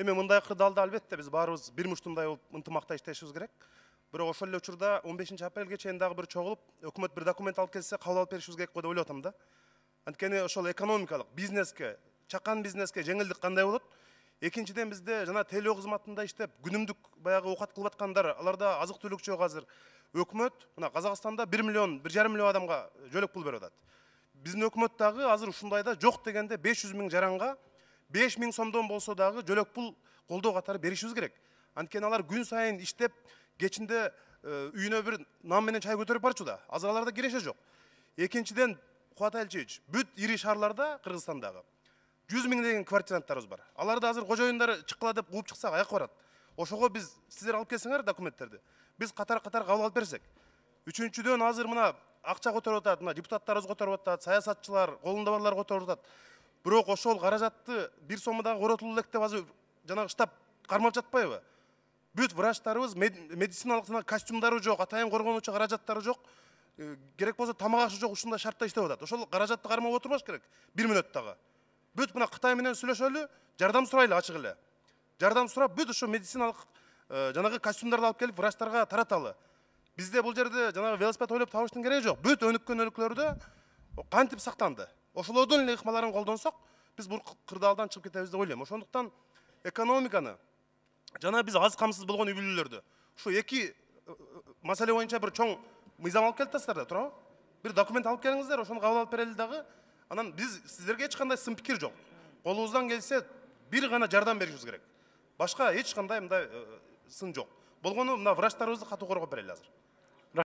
Эми мындай кырдаалда албетте биз баарыбыз бир муштумдай болуп ынтымакта иштешибиз керек. Бирок ошол эле учурда 15 апрелге чейин дагы бир чогулуп, өкмөт бир документ алып келсе, кабыл алып беришибиз керек го деп ойлоп атам да. Анткени ошол экономикалык бизнеске, чакан бизнеске жеңилдик кандай болот? Экинчиден бизде жана тейлөө кызматында иштеп, күнүмдүк баягы оокат кылып аткандар, аларда азык түлүк жок азыр. Өкмөт мына Казакстанда 1 миллион, 1,5 миллион адамга жөлөк пул берип атат. Биздин өкмөт дагы азыр ушундайда жок дегенде 500 миң жаранга 5 миң сомдон болсо дагы жөлөк пул колдоо катары беришибиз керек. Анткени алар күн сайын иштеп, кечинде үйүнө бир нан менен чай көтөрүп барчу да. Азыр аларда киреше жок. Экинчиден, Кубат Элчевич, бүт ири шаарларда Кыргызстандагы 100 миң деген квартиранттарыбыз бар. Аларда азыр кожоюндар чыккыла деп кууп чыксак аяк барат. Ошого биз сиздер алып келсеңер документтерди. Биз катар-катар кабыл алып берсек. Үчүнчүдөн азыр мына акча көтөрүп атат, мына депутаттарыбыз көтөрүп атат, саясатчылар, колунда барлар көтөрүп атат. Бирок ошол каражатты бир сомдагы коротулуу элек деп азыр жанагы штаб кармап жатпайбы? Бүт врачтарыбыз медициналык костюмдары жок, атайын коргонуучу каражаттары жок. Керек болсо тамак ашы жок, ушундай шартта иштеп атат. Ошол каражатты кармап отурбаш керек. 1 мүнөттөгү. Бүт мына Кытай менен сүйлөшөлү, жардам сурайлы ачык эле. Жардам сурап, бүт ошо медициналык жанагы костюмдарды алып келип врачтарга тараталы. Бизде бул жерде жанагы велосипед ойлоп табыштын кереги жок. Бүт өнүккөн өлкөлөрдө кантип сактанды. Ошолордун эле ыкмаларын колдонсок, биз бул кырдаалдан чыгып кетебиз деп ойлойм. Ошондуктан экономиканы жана биз аз камсыз болгон үй бүлөлөрдү ушу эки маселе боюнча бир чоң мыйзам алып келип атасыздар да, туурабы? Бир документ алып келиңиздер, ошону кабыл алып берели дагы. Анан биз сиздерге эч кандай сын пикир жок. Колубуздан келсе бир гана жардам беришибиз керек. Башка эч кандай мындай сын жок. Болгону мына врачтарыбызды катуу коргоп берели азыр.